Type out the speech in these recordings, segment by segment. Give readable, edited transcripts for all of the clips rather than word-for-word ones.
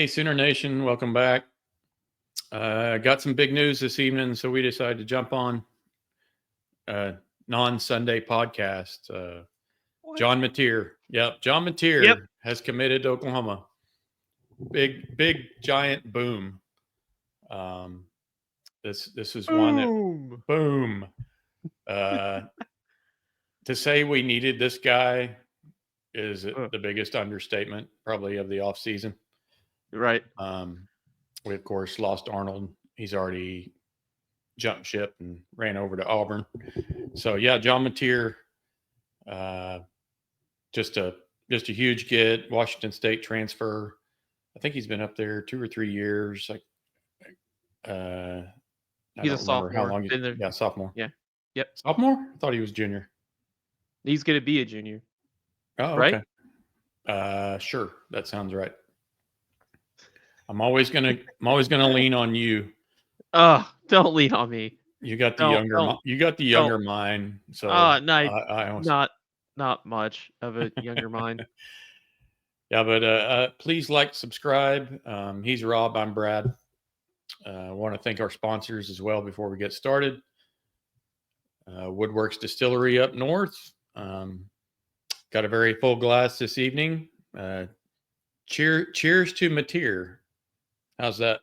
Hey, Sooner Nation, welcome back. Got some big news this evening, so we decided to jump on a non-Sunday podcast. John Mateer, John Yep. Mateer has committed to Oklahoma. Big, giant boom. This is one that Boom. boom. To say we needed this guy is the biggest understatement, probably of the offseason. Right. We of course lost Arnold. He's already jumped ship and ran over to Auburn. So yeah, John Mateer, just a huge get. Washington State transfer. I think he's been up there 2 or 3 years. I He's a don't remember how sophomore. long. Been there. Yeah, sophomore. Yeah. Yep. Sophomore? I thought he was junior. He's going to be a junior. Oh, right? okay. Sure, that sounds right. I'm always gonna lean on you. Don't lean on me. You got the younger mind. So not much of a younger mind. Yeah, but please like, subscribe. He's Rob. I'm Brad. I want to thank our sponsors as well before we get started. Woodworks Distillery up north. Got a very full glass this evening. Cheers to Mateer. How's that?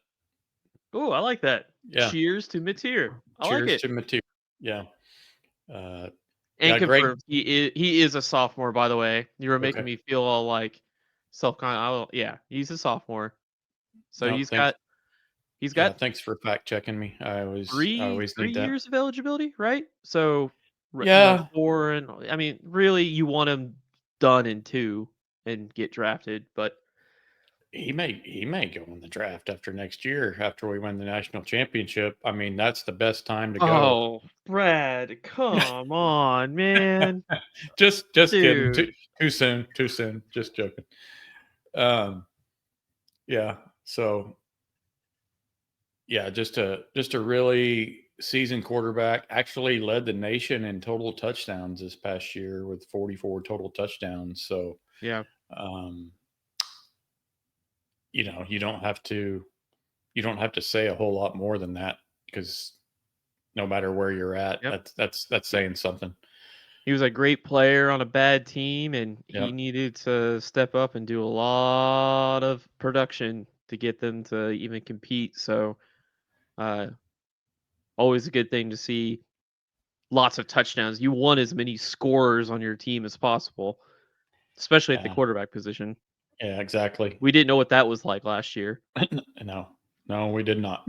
Oh, I like that. Yeah. Cheers to Mateer. I Cheers like it. to Mateer. Yeah. And yeah, confirmed, he is a sophomore, by the way. You were making Okay. me feel all like self-conscious. Yeah, he's a sophomore. So No, he's thanks. got Thanks for fact checking me. I always three need that. years of eligibility, right? So Yeah. 4 and I mean, really, you want him done in 2 and get drafted, but he may go in the draft after next year after we win the national championship. I mean, that's the best time to go. Oh, Brad, come on, man. just kidding. Dude. Too soon. Just joking. Yeah. So yeah, just a really seasoned quarterback. Actually led the nation in total touchdowns this past year with 44 total touchdowns. So yeah, you don't have to say a whole lot more than that, because no matter where you're at, that's saying something. He was a great player on a bad team, and he Yep. needed to step up and do a lot of production to get them to even compete. So, always a good thing to see lots of touchdowns. You want as many scorers on your team as possible, especially at the quarterback position. Yeah, exactly. We didn't know what that was like last year. No, we did not.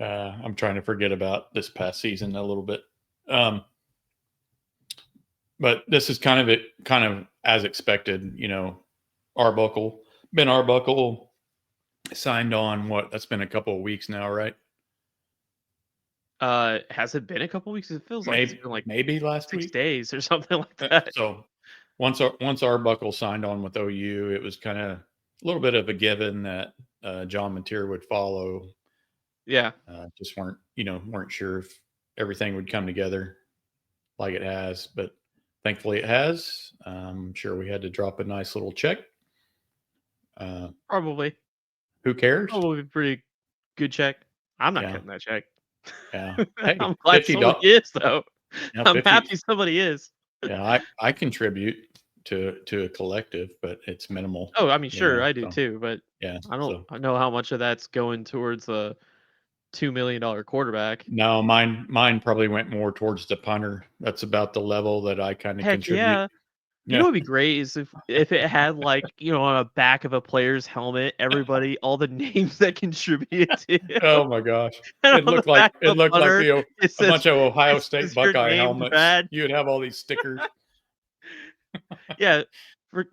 I'm trying to forget about this past season a little bit. But this is kind of as expected. Ben Arbuckle signed on. That's been a couple of weeks now, right? Has it been a couple weeks? It feels like it's been like maybe last 6 week, days or something like that. So once Arbuckle signed on with OU, it was kind of a little bit of a given that John Mateer would follow. Yeah. Just weren't sure if everything would come together like it has, but thankfully it has. I'm sure we had to drop a nice little check. Probably. Who cares? Probably a pretty good check. I'm not cutting that check. Yeah. Hey, I'm glad somebody is, though. Yeah, I'm happy somebody is. Yeah, I contribute to a collective, but it's minimal. Oh, I mean, sure, I do too, but yeah, I don't know how much of that's going towards a $2 million quarterback. No, mine probably went more towards the punter. That's about the level that I kind of contribute. Yeah. You know what would be great is if it had, like, on the back of a player's helmet, everybody, all the names that contributed to it. Oh my gosh. It looked like a bunch of Ohio State Buckeye helmets. Brad. You'd have all these stickers. Yeah, for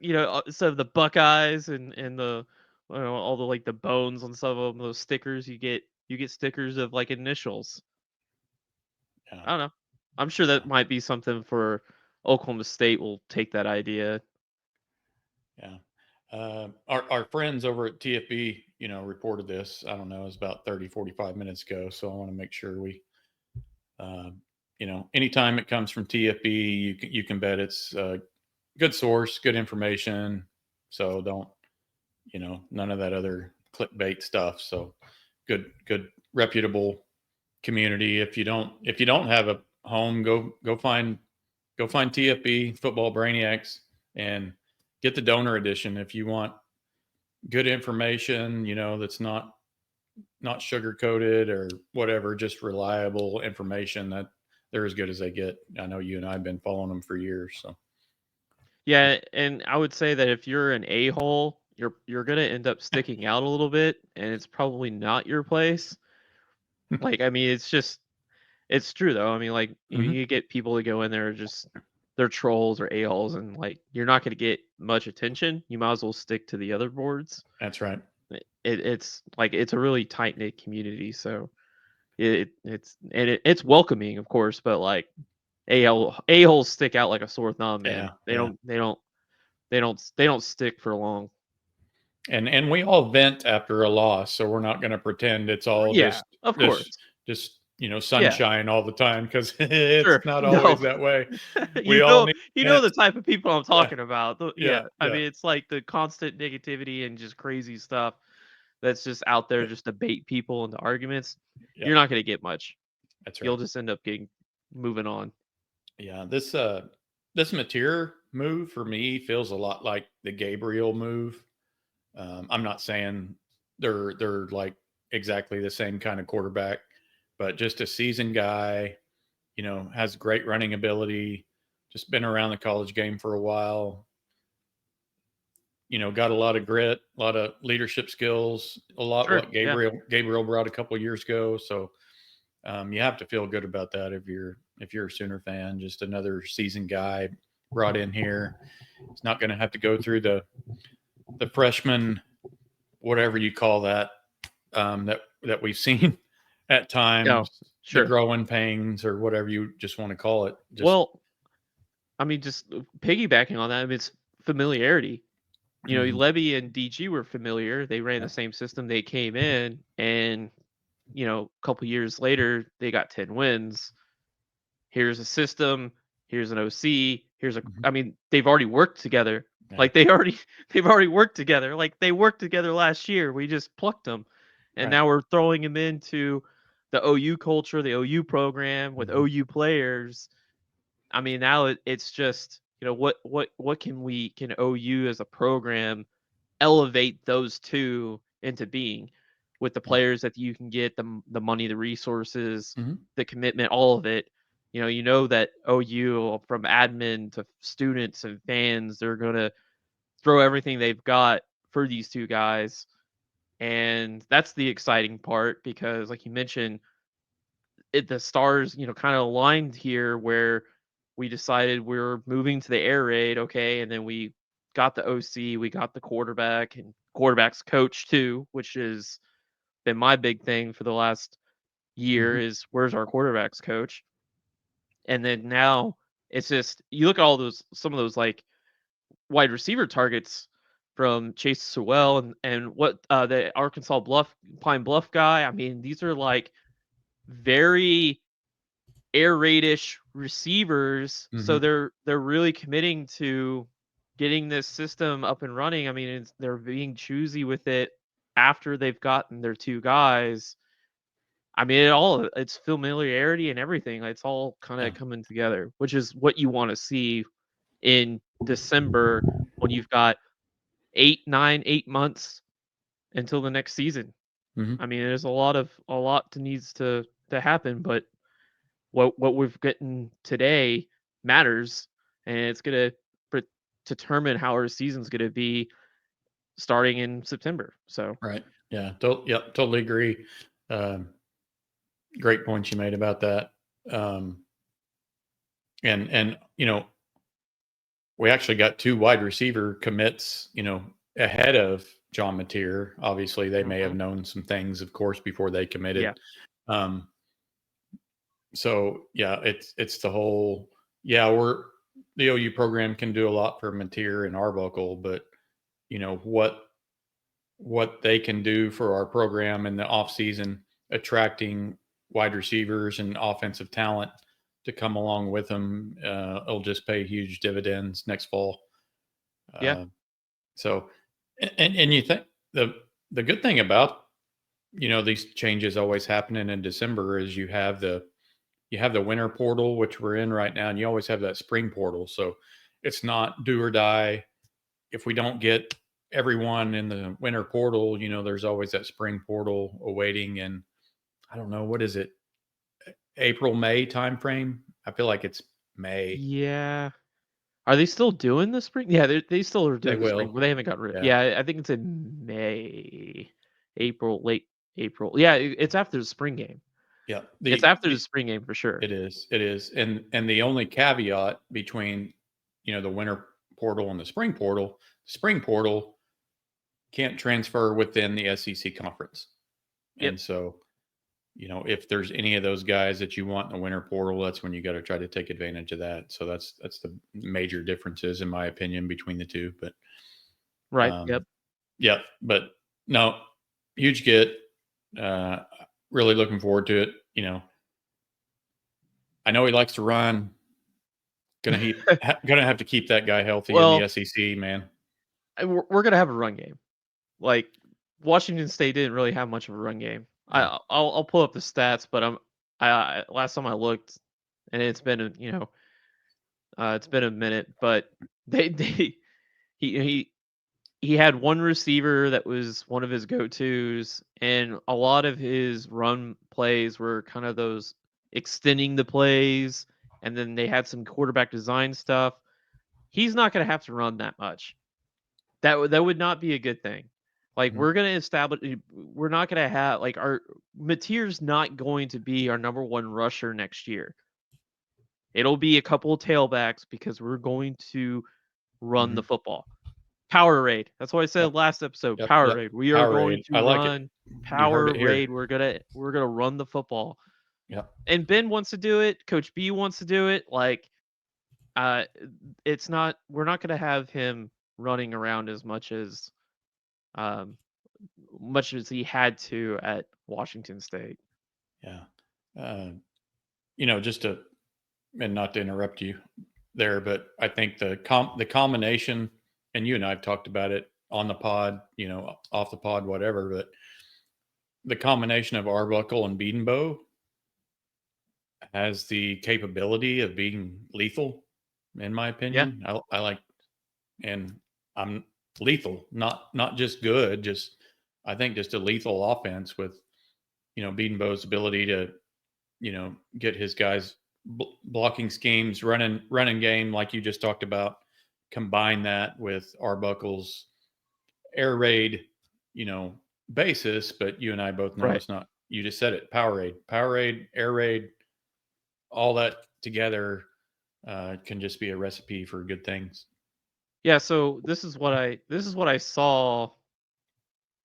so the Buckeyes and the all the, like, the bones on some of them, those stickers, you get stickers of, like, initials. Yeah. I don't know. I'm sure that might be something for Oklahoma State. Will take that idea. Yeah. Our friends over at TFB, reported this. I don't know, it was about 30, 45 minutes ago. So I want to make sure we, anytime it comes from TFB, you can bet it's a good source, good information. So don't none of that other clickbait stuff. So good reputable community. If you don't have a home, go find TFB Football Brainiacs and get the donor edition if you want good information, that's not sugar coated or whatever, just reliable information that they're as good as they get. I know you and I have been following them for years. So Yeah, and I would say that if you're an a-hole, you're gonna end up sticking out a little bit, and it's probably not your place. Like, I mean, it's true though. I mean, like Mhm. you get people to go in there just they're trolls or a-holes, and like you're not gonna get much attention. You might as well stick to the other boards. That's right. It's like it's a really tight knit community, so it's welcoming, of course, but like a-holes stick out like a sore thumb, man. Yeah, They yeah. don't stick for long. And we all vent after a loss, so we're not going to pretend it's all Yeah, just of just course. just Yeah, sunshine all the time, because it's sure. not No. always that way. We You all know need you know vents. the type of people I'm Yeah, talking about. yeah, Yeah, I yeah, mean, it's like the constant negativity and just crazy stuff that's just out there yeah, just to bait people into arguments. yeah. You're not gonna get much. That's You'll right. just end up getting moving on. Yeah, this Mateer move for me feels a lot like the Gabriel move. I'm not saying they're like exactly the same kind of quarterback, but just a seasoned guy, has great running ability, just been around the college game for a while, got a lot of grit, a lot of leadership skills, a lot Sure, what yeah. Gabriel brought a couple of years ago. So you have to feel good about that if you're a Sooner fan. Just another seasoned guy brought in here. He's not going to have to go through the freshman, whatever you call that, that we've seen at No, times, the sure. growing pains or whatever you just want to call it. Just Well, I mean, just piggybacking on that, I mean, it's familiarity. mhm, Levy and DG were familiar. They ran yeah, the same system. They came in, and a couple years later, they got 10 wins. Here's a system. Here's an OC. mhm, I mean, they've already worked together. yeah, Like they've already worked together. Like they worked together last year. We just plucked them, and right, now we're throwing them into the OU culture, the OU program with mhm, OU players. I mean, now it's just what can OU as a program elevate those two into being with the yeah, players that you can get, the money, the resources, mhm, the commitment, all of it. That OU from admin to students and fans, they're gonna throw everything they've got for these two guys. And that's the exciting part because like you mentioned, the stars, kind of aligned here where we decided we're moving to the air raid, okay, and then we got the OC, we got the quarterback and quarterback's coach too, which has been my big thing for the last year mhm, is where's our quarterback's coach? And then now it's just you look at all those some of those like wide receiver targets from Chase Sewell and what the Arkansas Pine Bluff guy. I mean, these are like very air raid-ish receivers, so mhm, they're really committing to getting this system up and running. I mean, they're being choosy with it after they've gotten their two guys. I mean, it's familiarity and everything. It's all kind yeah, of coming together, which is what you want to see in December when you've got 8 months until the next season. mhm, I mean, there's a lot to needs to happen, but what we've gotten today matters, and it's gonna determine how our season's gonna be starting in September. So right, yeah, yep, totally agree. Um, Great points you made about that. Um, and we actually got two wide receiver commits, ahead of John Mateer. Obviously, they may have mhm. known some things, of course, before they Yeah, committed. Um, so yeah, it's the whole, yeah, the OU program can do a lot for Mateer and Arbuckle, but you know what they can do for our program in the offseason, attracting wide receivers and offensive talent to come along with them, it'll just pay huge dividends next fall. yeah, Uh, so And you think the good thing about these changes always happening in December is you have the winter portal, which we're in right now, and you always have that spring portal. So it's not do or die. If we don't get everyone in the winter portal, there's always that spring portal awaiting. And I don't know, what is it, April, May timeframe? I feel like it's May. Yeah. Are they still doing the spring? Yeah, they still are They doing the spring, will. but they haven't got rid. Yeah. Yeah, I think it's in May, April, late April. Yeah, it's after the spring game. Yeah. It's after the spring game for sure. It is. It is. And the only caveat between, the winter portal and the spring portal can't transfer within the SEC conference. Yep. And so, if there's any of those guys that you want in the winter portal, that's when you got to try to take advantage of that. So that's the major differences, in my opinion, between the two. But Right. Yep. yeah, but no, huge get. Really looking forward to it. I know he likes to run. Gonna have to keep that guy healthy in Well, the SEC, man. we're gonna have a run game. Like Washington State didn't really have much of a run game. Yeah. I'll pull up the stats, but I last time I looked, and it's been a minute, but they he he had one receiver that was one of his go-tos, and a lot of his run plays were kind of those extending the plays, and then they had some quarterback design stuff. He's not going to have to run that much. That would not be a good thing. Like Mhm. we're not going to have like our Mateer's not going to be our number one rusher next year. It'll be a couple of tailbacks because we're going to run the Mhm. football. Power raid. That's what I Yep. said last episode. Yep. Power Yep. raid. We are going Powerade. to I like it. run You heard power it here. raid. We're gonna run the football. Yep. And Ben wants to do it. Coach B wants to do it. Like, uh, it's not. We're not gonna have him running around um, much as he had to at Washington State. Yeah. Uh, just to, and not to interrupt you there, but I think the combination, and you and I have talked about it on the pod, off the pod, whatever, but the combination of Arbuckle and Bedenbow has the capability of being lethal, in my Yeah. opinion. I like, and I'm lethal, not just good, just I think just a lethal offense with Bedenbow's ability to get his guys blocking schemes, running game like you just talked about. Combine that with Arbuckle's air raid, basis. But you and I both know Right. it's not. You just said it. Power raid, air raid, all that together can just be a recipe for good things. Yeah. So this is what I saw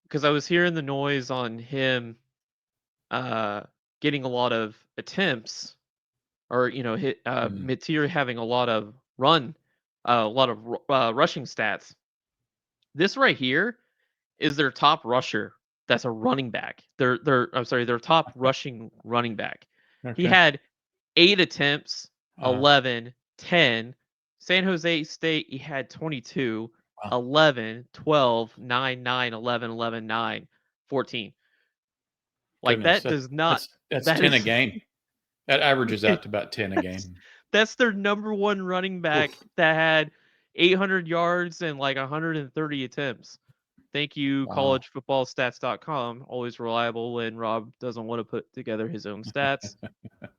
because I was hearing the noise on him uh getting a lot of attempts or hit Mm-hmm. Mateer having a lot of rushing stats. This right here is their top rusher. That's a running back. Their top rushing running back. He Okay. had 8 attempts, Uh, 11, 10. San Jose State, he had 22, wow. 11, 12, 9, 9, 11, 11, 9, 14. Like Goodness, that does not that's that 10 a is game. That averages out to about 10 a that's game. that's their number one running back Oof. that had 800 yards and like 130 attempts. Thank you, Wow. collegefootballstats.com. Always reliable when Rob doesn't want to put together his own stats.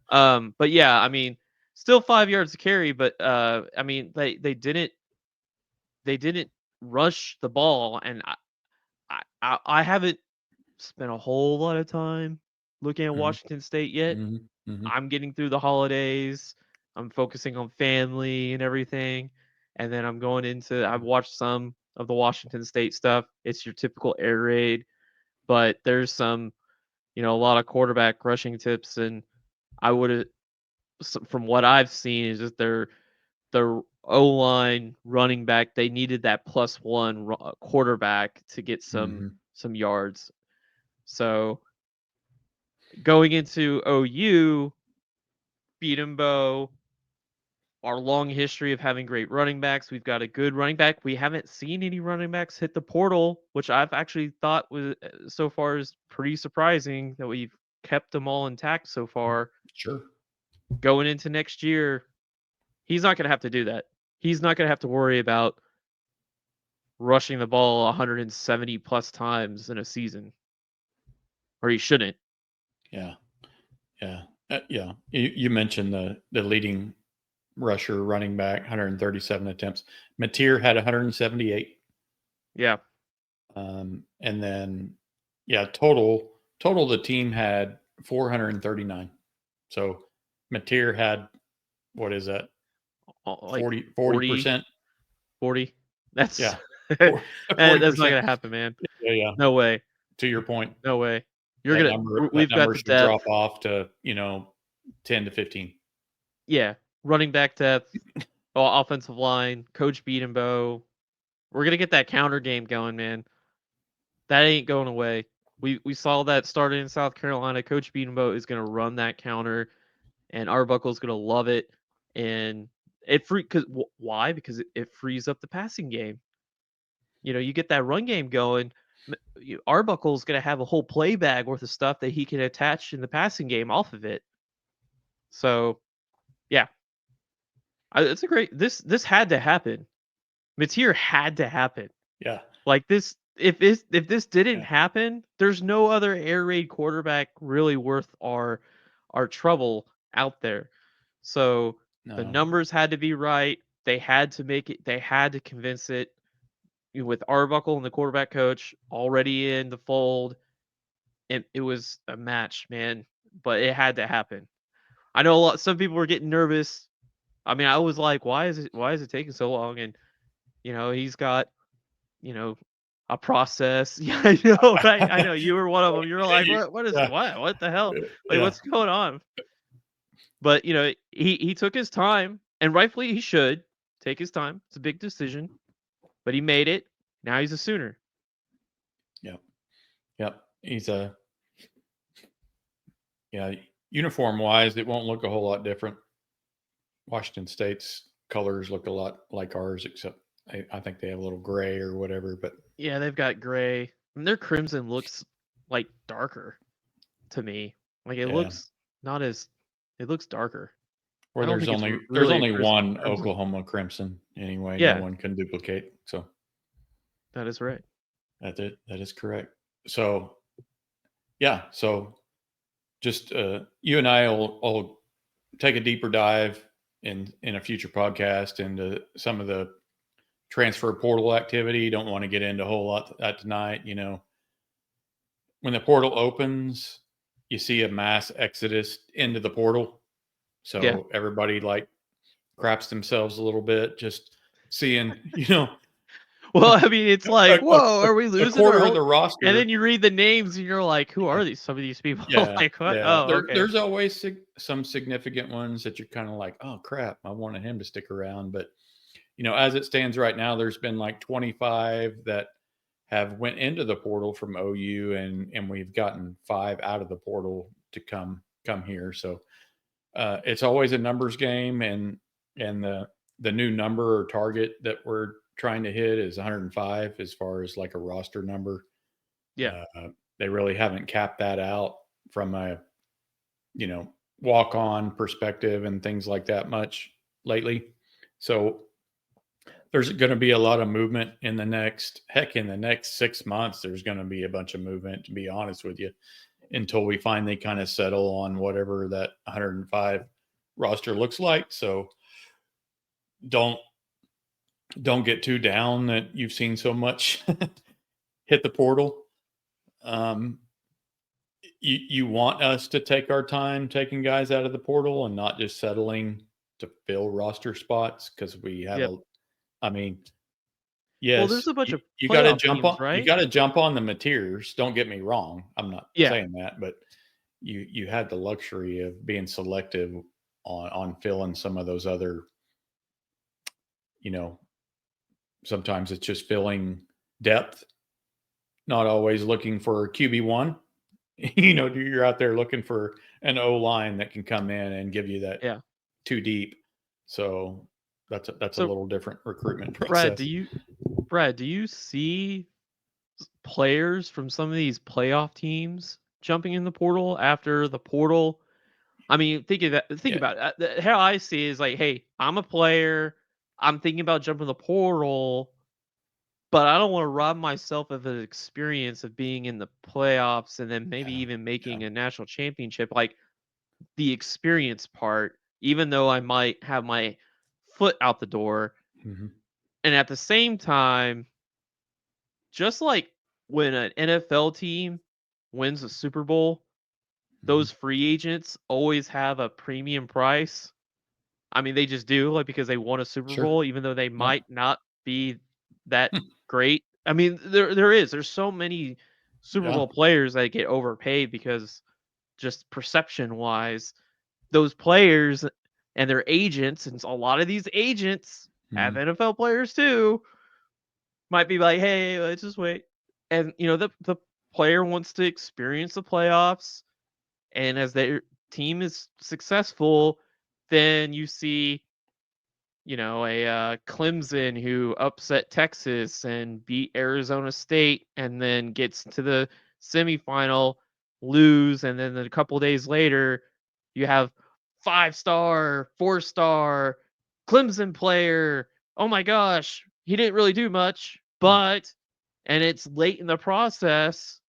But yeah, I mean, still 5 yards to carry, but I mean, they didn't rush the ball, and I haven't spent a whole lot of time looking at Mhm, Washington State yet. mhm, mhm. I'm getting through the holidays. I'm focusing on family and everything. And then I've watched some of the Washington State stuff. It's your typical air raid, but there's a lot of quarterback rushing tips. And I would have, from what I've seen, is that their O line running back, they needed that +1 quarterback to get Mhm. some yards. So going into OU, Beatembo, our long history of having great running backs. We've got a good running back. We haven't seen any running backs hit the portal, which I've actually thought was so far is pretty surprising that we've kept them all intact so far. Sure. Going into next year, he's not going to have to do that. He's not going to have to worry about rushing the ball 170 plus times in a season, or he shouldn't. Yeah. Yeah. You mentioned the leading rusher, running back, 137 attempts. Mateer had 178. Yeah. And then, yeah, total the team had 439. So Mateer had, what is that? Like 40%. 40. That's Yeah. that's not gonna happen, man. Yeah. No way. To your point, No way. we've got the should depth. drop Drop off to 10 to 15. Yeah, running back depth, offensive line, Coach Beatenbow. We're gonna get that counter game going, man. That ain't going away. We saw that started in South Carolina. Coach Beatenbow is gonna run that counter, and Arbuckle's gonna love it. And why? Because it frees up the passing game. You get that run game going. Arbuckle's gonna have a whole play bag worth of stuff that he can attach in the passing game off of it. So, yeah, it's a great. This had to happen. Mateer had to happen. Yeah. Like this, if this didn't happen, there's no other air raid quarterback really worth our trouble out there. So the numbers had to be right. They had to make it. They had to convince it. With Arbuckle and the quarterback coach already in the fold, it was a match, man. But it had to happen. I know some people were getting nervous. I mean, I was like, why is it taking so long? And he's got a process. Yeah, I know, right? I know you were one of them. You were like, what is what the hell? Like, what's going on? But he took his time, and rightfully he should take his time. It's a big decision, but he made it. Now he's a Sooner. Yep. He's uniform wise, it won't look a whole lot different. Washington State's colors look a lot like ours, except I think they have a little gray or whatever. But yeah, they've got gray. And their crimson looks like darker to me. Like it looks not as. It looks darker. Or there's only one Oklahoma crimson anyway. Yeah. No one can duplicate. So that is right. That's it. That is correct. So yeah. So just you and I will take a deeper dive in a future podcast into some of the transfer portal activity. Don't want to get into a whole lot of that tonight. When the portal opens, you see a mass exodus into the portal. So everybody craps themselves a little bit, just seeing, Well, I mean, it's like, whoa, are we losing? A quarter of the roster. And then you read the names and you're like, who are some of these people? Yeah. Like, what? Yeah. Oh, okay. There's always some significant ones that you're kind of like, oh crap, I wanted him to stick around. But, as it stands right now, there's been like 25 that have went into the portal from OU, and we've gotten 5 out of the portal to come here. So it's always a numbers game, and the new number or target that we're trying to hit is 105 as far as like a roster number. Yeah. They really haven't capped that out from a, walk-on perspective and things like that much lately. So there's going to be a lot of movement in the next 6 months. There's going to be a bunch of movement, to be honest with you, until we finally kind of settle on whatever that 105 roster looks like. So don't get too down that you've seen so much hit the portal. You want us to take our time taking guys out of the portal and not just settling to fill roster spots, because we have yes. Well, there's a bunch of you got to jump teams, on, right? You got to jump on the Mateers. Don't get me wrong. I'm not saying that, but you had the luxury of being selective on filling some of those other, sometimes it's just filling depth, not always looking for QB1. You're out there looking for an O line that can come in and give you that 2 deep. So that's a So little different recruitment Brad, process. Do you see players from some of these playoff teams jumping in the portal after the portal? I mean, think Yeah. about it. How I see it is like, hey, I'm a player. I'm thinking about jumping the portal, but I don't want to rob myself of an experience of being in the playoffs and then maybe Yeah. even Yeah. making a national championship. Like the experience part, even though I might have my foot out the door. Mhm. And at the same time, just like when an NFL team wins a Super Bowl, Mhm. those free agents always have a premium price. I mean, they just do, like, because they won a Super Sure. Bowl, even though they Yeah. might not be that Hmm. great. I mean, there's so many Super Yeah. Bowl players that get overpaid because just perception wise, those players and their agents, and a lot of these agents have Mhm. NFL players too, might be like, hey, let's just wait. And the player wants to experience the playoffs, and as their team is successful, then you see a Clemson who upset Texas and beat Arizona State and then gets to the semifinal, lose, and then a couple days later, you have 5-star, 4-star Clemson player. Oh my gosh, he didn't really do much, Yeah. and it's late in the process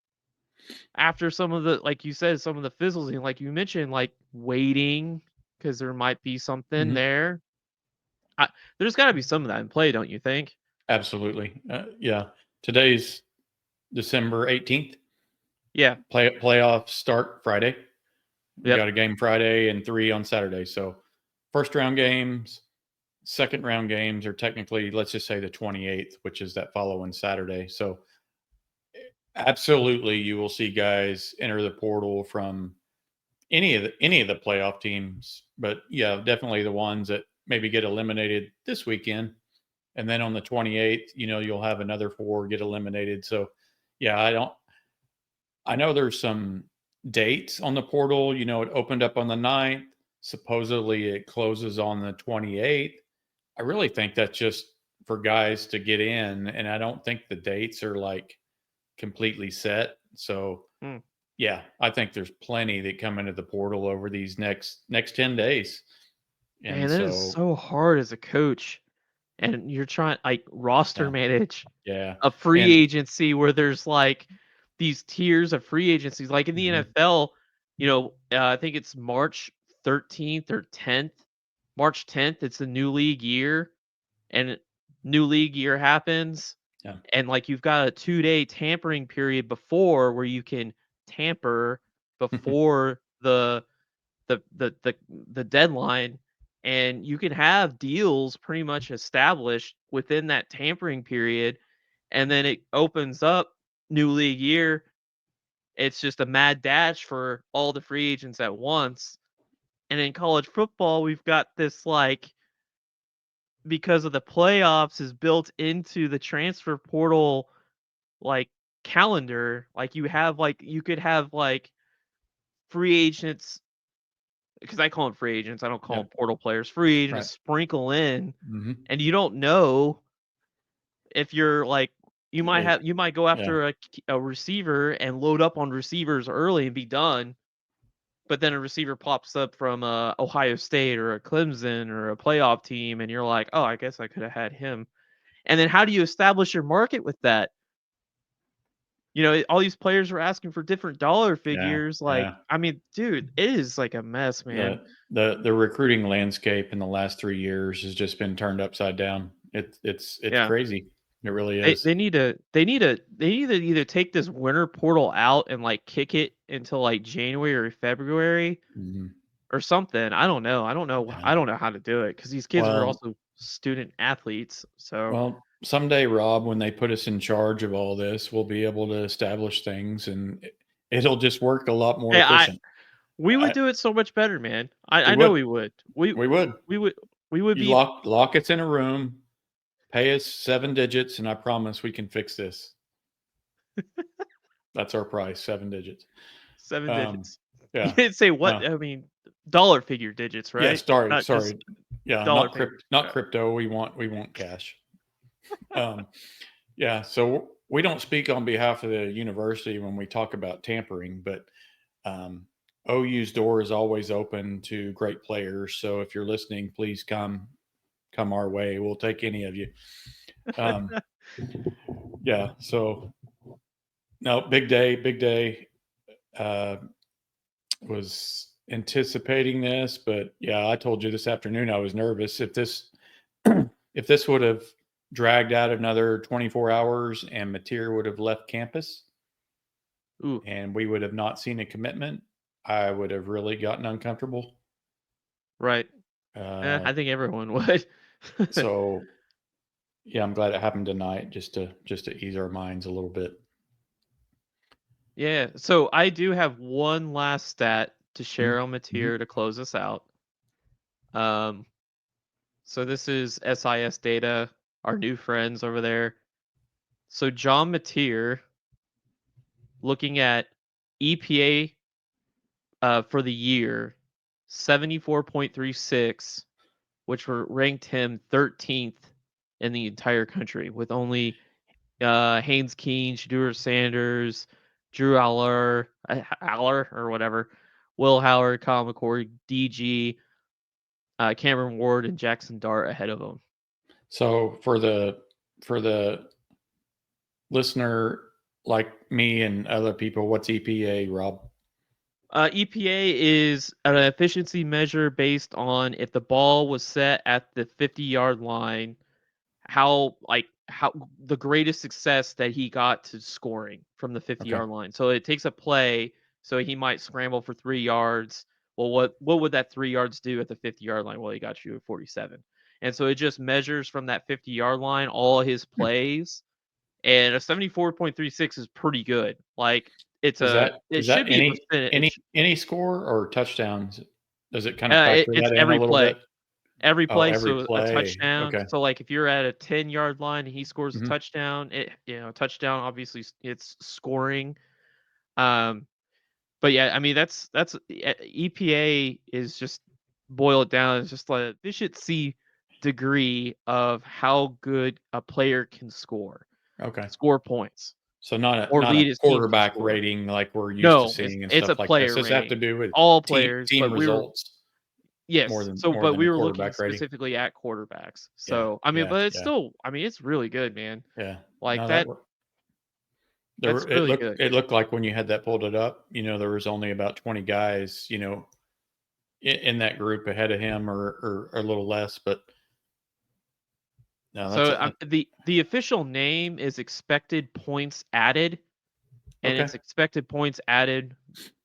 after some of the, like you said, some of the fizzles, and like you mentioned, like waiting because there might be something Mhm. there. There's gotta be some of that in play, don't you think? Absolutely. Yeah. Today's December 18th. Yeah. Playoffs start Friday. We Yep. got a game Friday and 3 on Saturday. So first round games, second round games are technically, let's just say the 28th, which is that following Saturday. So absolutely, you will see guys enter the portal from any of the playoff teams, but yeah, definitely the ones that maybe get eliminated this weekend, and then on the 28th, you'll have another four get eliminated. So yeah, I know there's some dates on the portal. It opened up on the 9th. Supposedly it closes on the 28th. I really think that's just for guys to get in, and I don't think the dates are like completely set. So Mm. yeah, I think there's plenty that come into the portal over these next 10 days. Man, And that is so so hard as a coach, and you're trying like roster yeah, manage yeah. a free And agency where there's like these tiers of free agencies. Like in the mhm, NFL, I think it's March 13th or 10th. March 10th, it's a new league year, and new league year happens, yeah. and like you've got a 2-day tampering period before where you can tamper before the deadline, and you can have deals pretty much established within that tampering period, and then it opens up new league year. It's just a mad dash for all the free agents at once. And in college football, we've got this, like, because of the playoffs is built into the transfer portal, like, calendar. Like you could have like free agents, because I call them free agents, I don't call Yeah, them portal players. Free right. agents sprinkle in, Mhm. and you don't know if you're like, It you might go yeah. after a receiver and load up on receivers early and be done, but then a receiver pops up from Ohio State or a Clemson or a playoff team, and you're like, oh, I guess I could have had him. And then how do you establish your market with that? All these players are asking for different dollar Yeah, figures. Like, yeah. I mean, dude, it is like a mess, man. The recruiting landscape in the last 3 years has just been turned upside down. It's Yeah. crazy. It really They is. they need to either take this winter portal out and, like, kick it until, like, January or February Mhm. or something. Yeah. I don't know how to do it because these kids are Well also student athletes, so well, someday, Rob, when they put us in charge of all this, we'll be able to establish things, and it'll just work a lot more hey, I efficient. we would I do it so much better, man. We I know would. we would. We We would. we would we would You be lock us in a room, pay us 7 digits, and I promise we can fix this. That's our price, 7 digits. 7 Um, digits. You yeah. didn't say what No. I mean, dollar figure digits, Yeah, right? sorry, Not just sorry. Yeah, Dollar not figures. not crypto. We want cash. Um, yeah, so we don't speak on behalf of the university when we talk about tampering, but um, OU's door is always open to great players. So if you're listening, please come our way. We'll take any of you. Um, yeah. So no, big day, big day. Uh, was anticipating this, but yeah, I told you this afternoon I was nervous. If this would have dragged out another 24 hours and Mateer would have left campus Ooh, and we would have not seen a commitment, I would have really gotten uncomfortable. right. Uh, I think everyone would. so yeah, I'm glad it happened tonight just to ease our minds a little bit. Yeah. So I do have one last stat to share on Mm-hmm. Mateer to close us out. Um, so this is SIS data, our new friends over there. So John Mateer, looking at EPA for the year, 74.36, which ranked him 13th in the entire country, with only Haynes Keen, Shadur Sanders, Drew Aller or whatever, Will Howard, Kyle McCord, DG, Cameron Ward, and Jackson Dart ahead of him. So for the listener like me and other people, what's EPA, Rob? EPA is an efficiency measure based on if the ball was set at the 50-yard line, how the greatest success that he got to scoring from the 50-yard Okay. line. So it takes a play, so he might scramble for 3 yards. Well, what would that 3 yards do at the 50-yard line? Well, he got you at 47. And so it just measures from that 50-yard line all his plays, and a 74.36 is pretty good. Like it Is that should be a percentage. any score or touchdowns? Does it kind of factor It's that in a every little play. bit? Every Oh, play, every so a play. touchdown. Okay. So, like, if you're at a 10-yard line and he scores a Hmm. touchdown, touchdown obviously it's scoring. Um, but yeah, I mean that's EPA is just boil it down. It's just like efficiency degree of how good a player can Okay. score points, So or not lead a his team to quarterback score. rating like we're used to No, it's seeing and it's a stuff like this. player Does it have to rating, do with all players, team but results yes. So, more but than we a were looking quarterback rating? specifically at quarterbacks. Yeah. So, I mean, Yeah. but it's Yeah. still, I mean, it's really good, man. Yeah. Like No, that, that's really good. it looked like when you had that pulled it up, there was only about 20 guys, in that group ahead of him or a little less, but no, So, the official name is expected points added, and okay. it's expected points added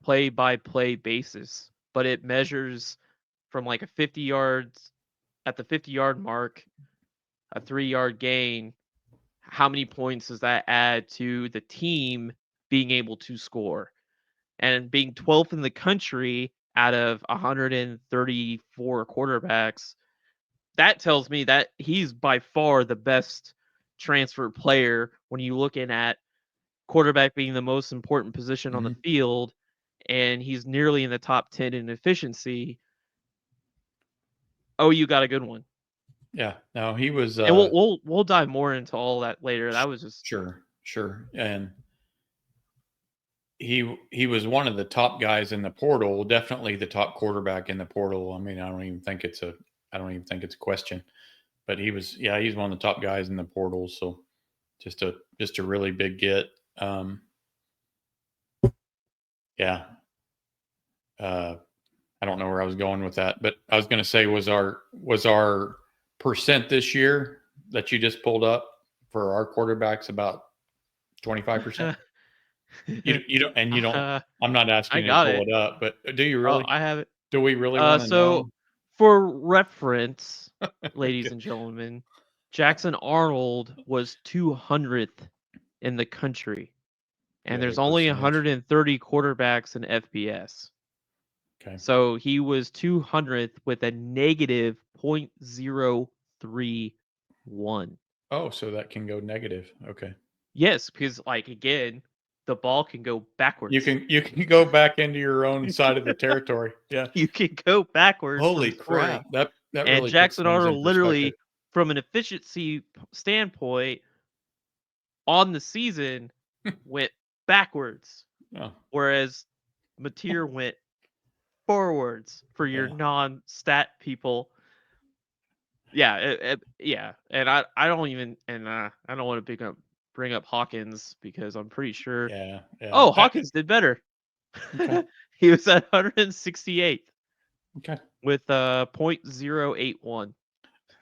play by play basis, but it measures from like a 50 yards at the 50-yard mark, a 3-yard gain. How many points does that add to the team being able to score? And being 12th in the country out of 134 quarterbacks, that tells me that he's by far the best transfer player when you looking at quarterback being the most important position on the Hmm. field, and he's nearly in the top 10 in efficiency. Oh, you got a good one. Yeah. No, he was And we'll dive more into all that later. That was just sure. And he was one of the top guys in the portal, definitely the top quarterback in the portal. I mean, I don't even think it's a question. But he's one of the top guys in the portal. So just a really big get. Um, yeah. Uh, I don't know where I was going with that, but I was going to say was our percent this year that you just pulled up for our quarterbacks about 25%. You don't, and you don't. I'm not I asking you to got pull it. it up, but do you Oh, really? I have it. Do we really want to So know? for reference, ladies and gentlemen, Jackson Arnold was 200th in the country, and Good there's only percentage. 130 quarterbacks in FBS. Okay. So he was 200th with a negative .031. Oh, so that can go negative. Okay. Yes, because like again, the ball can go backwards. You can go back into your own side of the territory. Yeah. You can go backwards from Holy scoring. crap! that And really puts Jackson things in Arnold perspective. literally, from an efficiency standpoint, on the season went backwards, Oh, whereas Mateer went forwards for your yeah, non-stat people. Yeah, yeah, and I don't even I don't want to bring up Hawkins because I'm pretty sure. yeah, yeah. Oh, Hawkins did better. Okay, He was at 168th okay. with .081.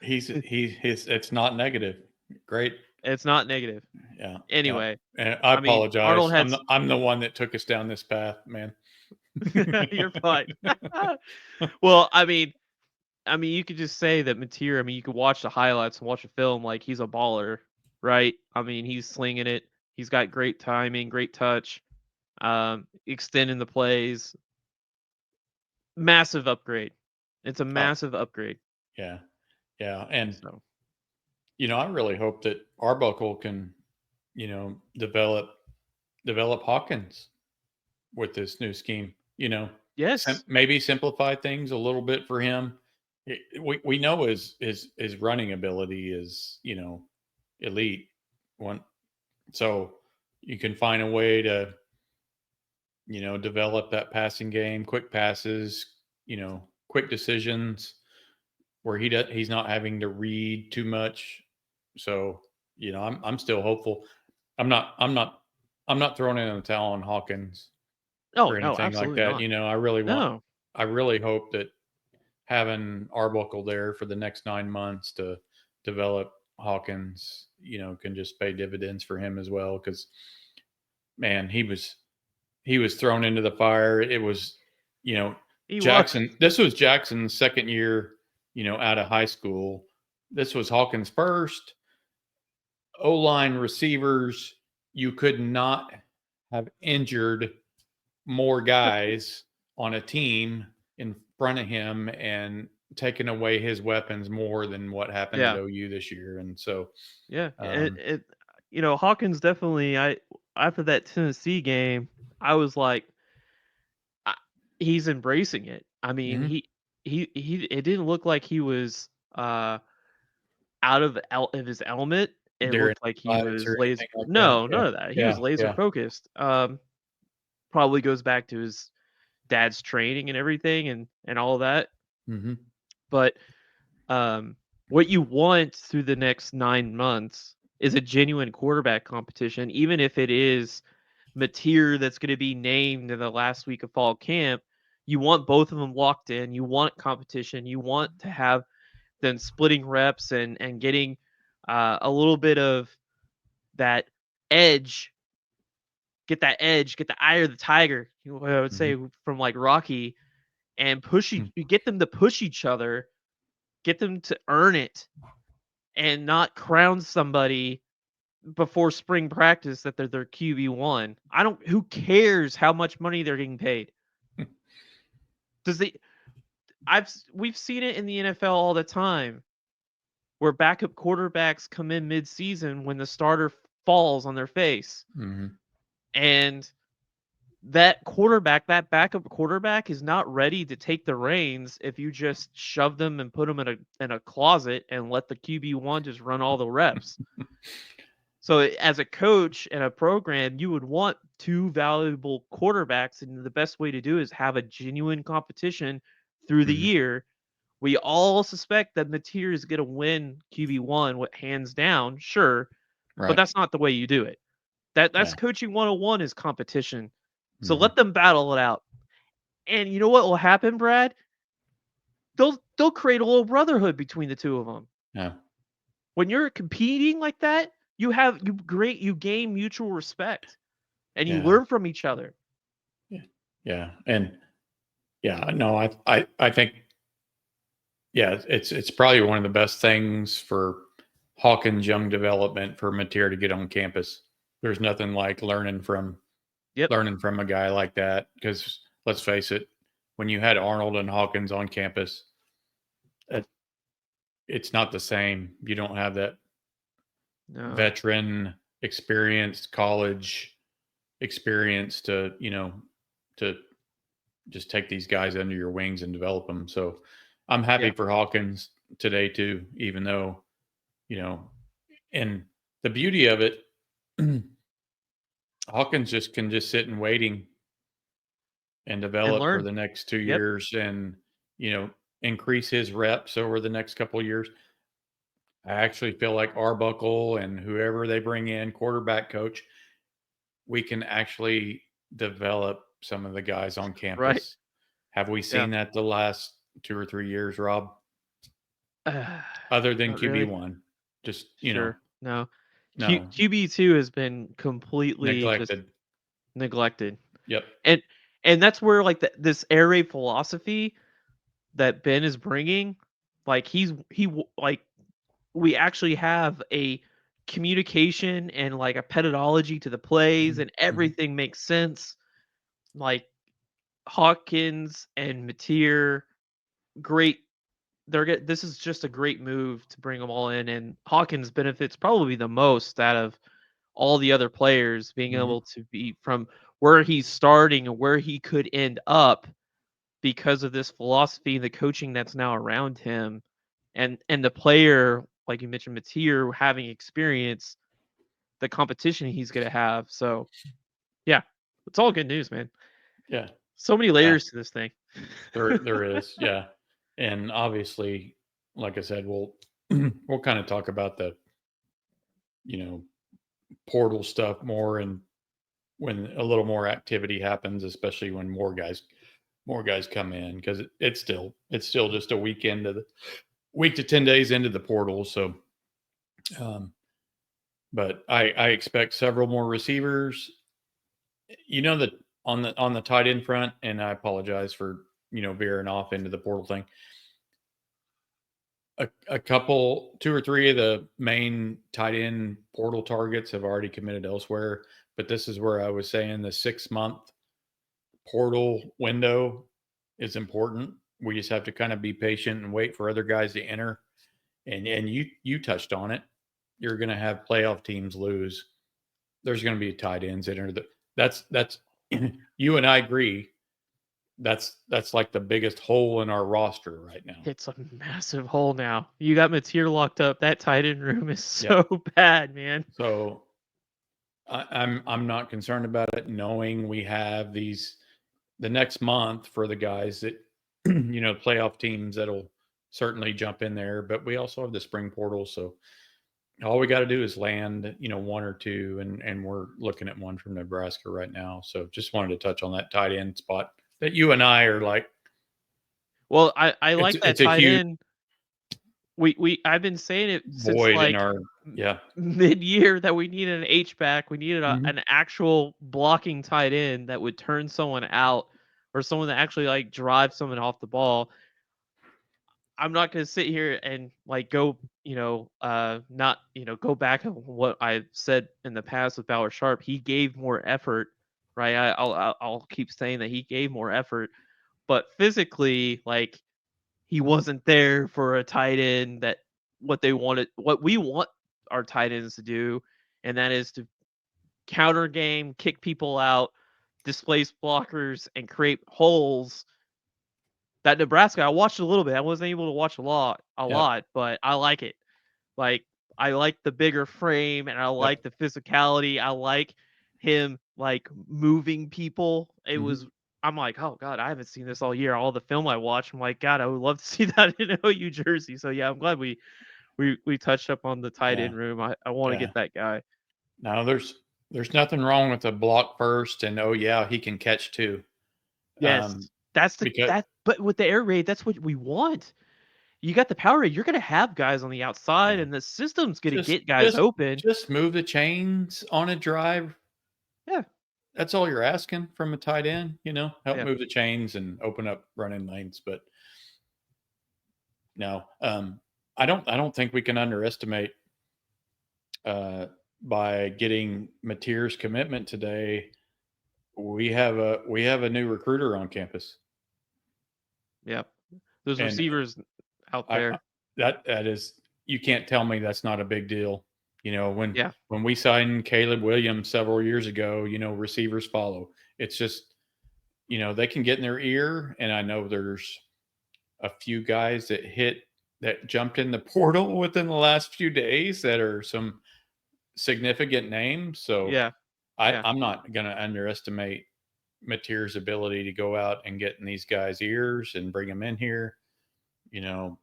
It's not negative. Great. It's not negative. Yeah, yeah. Anyway, And I I mean, Arnold apologize. had I'm the one that took us down this path, man. you're fine. Well, I mean, you could just say that Mateer. I mean, you could watch the highlights and watch a film like he's a baller, right? I mean, he's slinging it. He's got great timing, great touch, extending the plays. Massive upgrade. It's a Oh, massive upgrade. yeah, yeah. And So I really hope that Arbuckle can, develop Hawkins with this new scheme. yes, Maybe simplify things a little bit for him. We know his running ability is elite. One, so you can find a way to develop that passing game, quick passes, quick decisions where he's not having to read too much. So I'm still hopeful. I'm not I'm not I'm not throwing in the towel on Hawkins oh or no, anything like absolutely that. not. I No, really hope that having Arbuckle there for the next 9 months to develop Hawkins, can just pay dividends for him as well. Because man, he was thrown into the fire. It was, you know, he was. Jackson. This was Jackson's second year, out of high school. This was Hawkins' first. O line receivers. You could not have injured more guys on a team in front of him and taken away his weapons more than what happened at Yeah, OU this year. And so, yeah. um, Hawkins definitely. After that Tennessee game, I was like, I, he's embracing it. I mean, mhm. he. It didn't look like he was out of his element. It During looked like he fights was or laser. anything like that. No, Yeah, none of that. He was yeah, laser yeah. focused. Probably goes back to his dad's training and everything and all of that. Hmm. But um, what you want through the next 9 months is a genuine quarterback competition, even if it is Mateer that's going to be named in the last week of fall camp. You want both of them locked in. You want competition. You want to have them splitting reps and getting a little bit of that edge. Get that edge. Get the eye of the tiger. I would Hmm. say from like Rocky, and you get them to push each other. Get them to earn it and not crown somebody before spring practice that they're their QB1. I don't who cares how much money they're getting paid? Does the we've seen it in the NFL all the time where backup quarterbacks come in mid-season when the starter falls on their face. Hmm. And that backup quarterback is not ready to take the reins if you just shove them and put them in a closet and let the QB1 just run all the reps. So as a coach and a program, you would want two valuable quarterbacks, and the best way to do is have a genuine competition through the Hmm. year. We all suspect that Mateer is going to win QB1 with hands down, sure, but Right. that's not the way you do it. That's Yeah. coaching 101 is competition. So Hmm. let them battle it out. And you know what will happen, Brad? They'll create a little brotherhood between the two of them. Yeah. When you're competing like that, you gain mutual respect and you Yeah. learn from each other. Yeah. Yeah. And yeah, no, I think, yeah, it's probably one of the best things for Hawkins' young development for Mateer to get on campus. There's nothing like Yep. learning from a guy like that. Because let's face it, when you had Arnold and Hawkins on campus, it, it's not the same. You don't have that No. veteran, experienced college experience to to just take these guys under your wings and develop them. So I'm happy Yeah. for Hawkins today too, even though, and the beauty of it, Hawkins can just sit in waiting and And develop for learn. the next 2 Yep. years and, increase his reps over the next couple of years. I actually feel like Arbuckle and whoever they bring in, quarterback coach, we can actually develop some of the guys on Right. campus. Have we Yeah. seen that the last 2 or 3 years, Rob? Other than Not really. QB1, just, Sure. No. no, QB2 has been completely just neglected. neglected. Yep. And and that's where like this air raid philosophy that Ben is bringing, like like we actually have a communication and like a pedagogology to the plays, Mhm, and mhm. everything makes sense. Like Hawkins and Mateer, great. This is just a great move to bring them all in, and Hawkins benefits probably the most out of all the other players, being Mhm. able to be from where he's starting and where he could end up because of this philosophy and the coaching that's now around him, and the player, like you mentioned, Mateer having experience, the competition he's gonna have. So yeah, it's all good news, man. Yeah, So many yeah, layers to this thing. there is, yeah, and obviously, like I said, we'll we'll kinda talk about the, you know, portal stuff more and when a little more activity happens, especially when more guys come in because it's still just a week to 10 days into the portal. So, um, but I expect several more receivers. That on the tight end front, and I apologize for veering off into the portal thing. A couple, two or three of the main tight end portal targets have already committed elsewhere. But this is where I was saying the 6 month portal window is important. We just have to kind of be patient and wait for other guys to enter. And you touched on it. You're going to have playoff teams lose. There's going to be tight ends enter. That's you and I agree. That's like the biggest hole in our roster right now. It's a massive hole now. You got Mateer locked up. That tight end room is Yep. so bad, man. So I'm not concerned about it, knowing we have the next month for the guys that playoff teams that'll certainly jump in there. But we also have the spring portal, so all we got to do is land one or two, and we're looking at one from Nebraska right now. So just wanted to touch on that tight end spot that you and I are like. Well, I It's like that it's a tight huge end. We I've been saying it since void in like our yeah. mid year that we needed an H back. We needed Mhm. an actual blocking tight end that would turn someone out, or someone that actually like drive someone off the ball. I'm not gonna sit here and like go, not go back on what I've said in the past with Bauer Sharp. He gave more effort, right? I'll keep saying that he gave more effort, but physically, like he wasn't there for a tight end that what we want our tight ends to do, and that is to counter game, kick people out, displace blockers, and create holes. That Nebraska, I watched a little bit. I wasn't able to watch Yeah. but I like it. Like I like the bigger frame, and I Yep. like the physicality. I like him like moving people. Mhm. I'm like, oh god, I haven't seen this all year. All the film I watched, I'm like, God, I would love to see that in OU jersey. So yeah, I'm glad we touched up on the tight Yeah. end room. I want to Yeah. get that guy. Now there's nothing wrong with a block first, and oh yeah, he can catch too. Yes, Because that. But with the air raid, that's what we want. You got the power raid. You're gonna have guys on the outside, yeah, and the system's gonna just get guys just open. just move the chains on a drive. Yeah, That's all you're asking from a tight end, help yeah. move the chains and open up running lanes. But no, I don't think we can underestimate uh, by getting Mateer's commitment today. We have a new recruiter on campus, Yeah, those and receivers out I there. that is, you can't tell me that's not a big deal. When Yeah, when we signed Caleb Williams several years ago, receivers follow. It's just they can get in their ear, and I know there's a few guys that jumped in the portal within the last few days that are some significant names. So Yeah. Yeah. I'm not going to underestimate Mateer's ability to go out and get in these guys' ears and bring them in here. You know,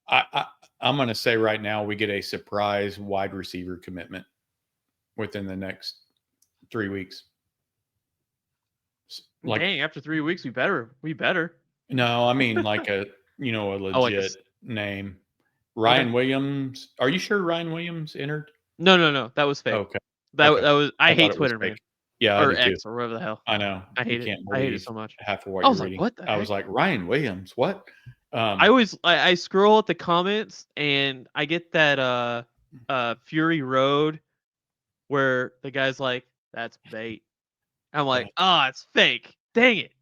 I I'm going to say right now we get a surprise wide receiver commitment within the next 3 weeks. Like, Dang, after 3 weeks, we better. no, I mean like a Oh, legit name. Okay. Ryan Williams. Are you sure Ryan Williams entered? No, that was fake. Okay. That Okay. was I I thought hate it was Twitter, man. fake. Yeah, I Or do too. X or whatever the hell. I know. I You hate it. can't I hate it believe so much. half of what I you're was like, reading. "What the I heck?" was like, Ryan Williams, what? I scroll at the comments and I get that Fury Road where the guy's like, "That's bait." I'm like, "Ah, it's fake. Dang it."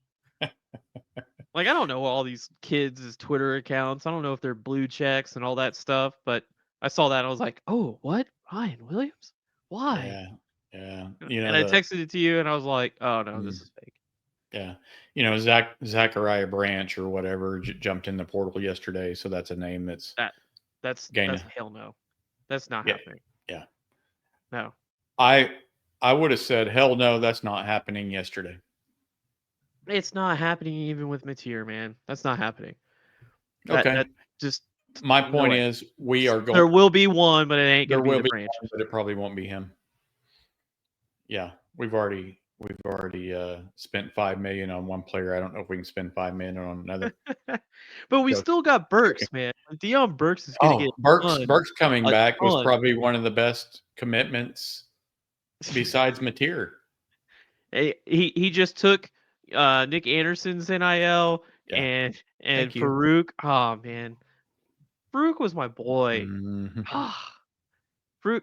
Like, I don't know all these kids' Twitter accounts. I don't know if they're blue checks and all that stuff, but I saw that and I was like, "Oh, what? Ryan Williams? Why?" Yeah. Yeah. And I texted it to you and I was like, "Oh no, this is fake." Yeah. Zachariah Branch or whatever jumped in the portal yesterday. So that's a name that's That's gaining. hell no. That's not Yeah. happening. Yeah. No. I would have said, hell no, that's not happening yesterday. It's not happening even with Mateer, man. That's not happening. Okay. That just My no point way. is we are going. There will be one, but it ain't There gonna be will the be branch. one, but it probably won't be him. Yeah. We've already spent $5 million on one player. I don't know if we can spend $5 million on another. But we So, still got Burks, man. Deion Burks is gonna get Burks coming a back was ton. probably one of the best commitments besides Mateer. He just took Nick Anderson's NIL Yeah. and Thank you. Farouk. Oh man. Farouk was my boy. Mhm. Farouk.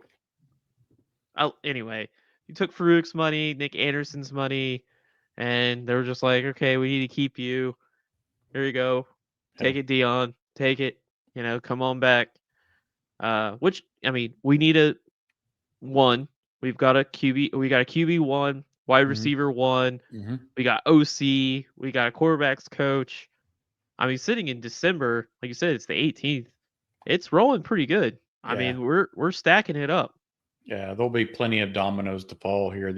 Anyway, he took Farouk's money, Nick Anderson's money, and they were just like, "Okay, we need to keep you. Here you go. Take Yeah. it, Dion. Take it. Come on back." Which I mean, we need a one. We've got a QB. We got a QB one, wide Mhm. receiver one. Mhm. We got OC. We got a quarterbacks coach. I mean, sitting in December, like you said, it's the 18th. It's rolling pretty good. I Yeah. mean, we're stacking it up. Yeah, there'll be plenty of dominoes to fall here.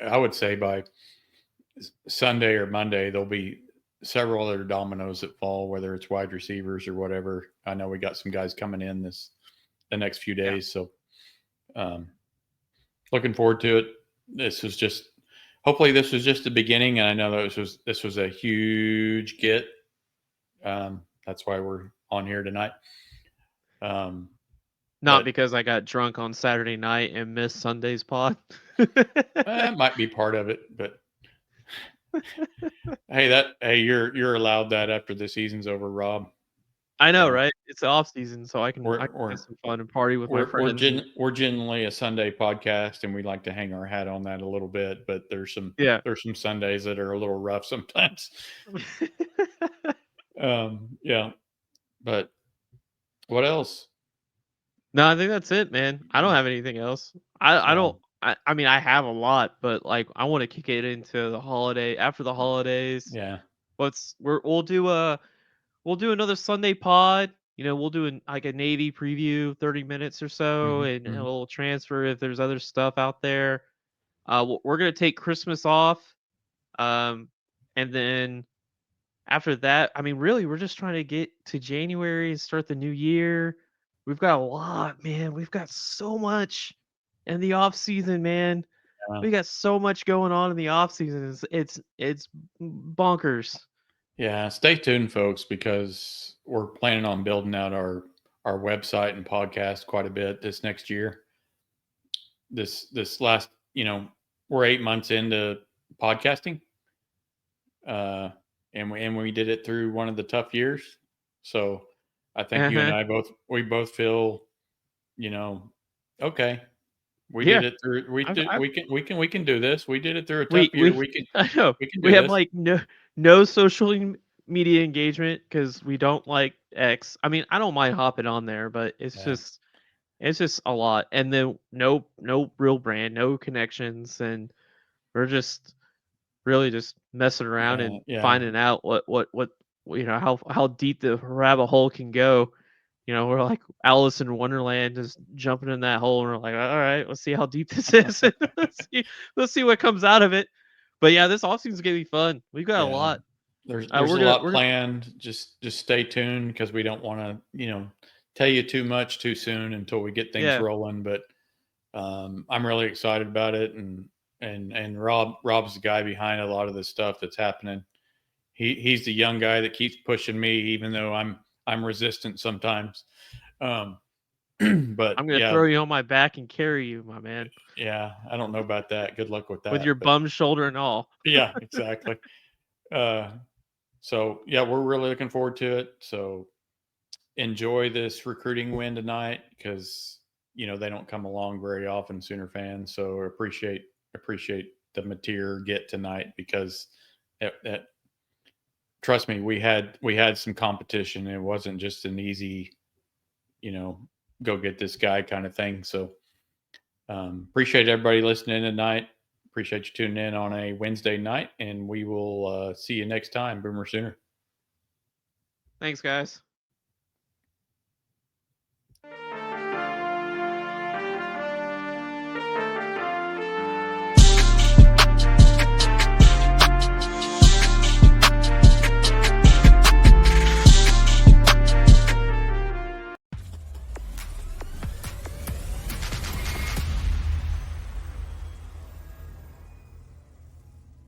I would say by Sunday or Monday, there'll be several other dominoes that fall, whether it's wide receivers or whatever. I know we got some guys coming in the next few Yeah. days, so looking forward to it. Hopefully this was just the beginning, and I know that this was a huge get. That's why we're on here tonight. Not because I got drunk on Saturday night and missed Sunday's pod. That might be part of it, but hey, you're allowed that after the season's over, Rob. I know, So right? It's the off season, so I can have some fun and party with my friends. we're generally a Sunday podcast, and we like to hang our hat on that a little bit. But there's some Sundays that are a little rough sometimes. Yeah, but what else? No, I think that's it, man. I don't have anything else. I don't. I mean, I have a lot, but like, I want to kick it into the holiday after the holidays. Yeah. We'll do another Sunday pod. We'll do like a Navy preview, 30 minutes or so, and a little transfer if there's other stuff out there. We're gonna take Christmas off, and then after that, I mean, really, we're just trying to get to January and start the new year. We've got a lot, man. We've got so much in the off season, man. Yeah. We got so much going on in the off season. It's bonkers. Yeah, stay tuned, folks, because we're planning on building out our website and podcast quite a bit this next year. This last, we're 8 months into podcasting, and we did it through one of the tough years. So I think you and I both feel, okay, we did it through. We can do this. We did it through a tough year. I know. We can do We have this. like no social media engagement because we don't like X. I mean, I don't mind hopping on there, but it's just a lot. And then no real brand, no connections, and we're just really just messing around and finding out what how deep the rabbit hole can go. We're like Alice in Wonderland, just jumping in that hole, and we're like, all right, let's see how deep this is. let's see what comes out of it. But yeah, this offseason is gonna be fun. We've got a Yeah. lot. There's We're a gonna lot we're gonna planned. Just stay tuned because we don't want to, tell you too much too soon until we get things yeah. rolling. But I'm really excited about it, and Rob's the guy behind a lot of the stuff that's happening. He's the young guy that keeps pushing me, even though I'm resistant sometimes. Um, but I'm gonna yeah, throw you on my back and carry you, my man, yeah, I don't know about that. Good luck with with your that. But bum shoulder and all. yeah, exactly. Uh, so yeah, we're really looking forward to it. So enjoy this recruiting win tonight because they don't come along very often, Sooner fans. So appreciate the material get tonight because trust me, we had some competition. It wasn't just an easy, you know, go get this guy kind of thing. So appreciate everybody listening tonight. Appreciate you tuning in on a Wednesday night, and we will see you next time, Boomer Sooner. Thanks, guys.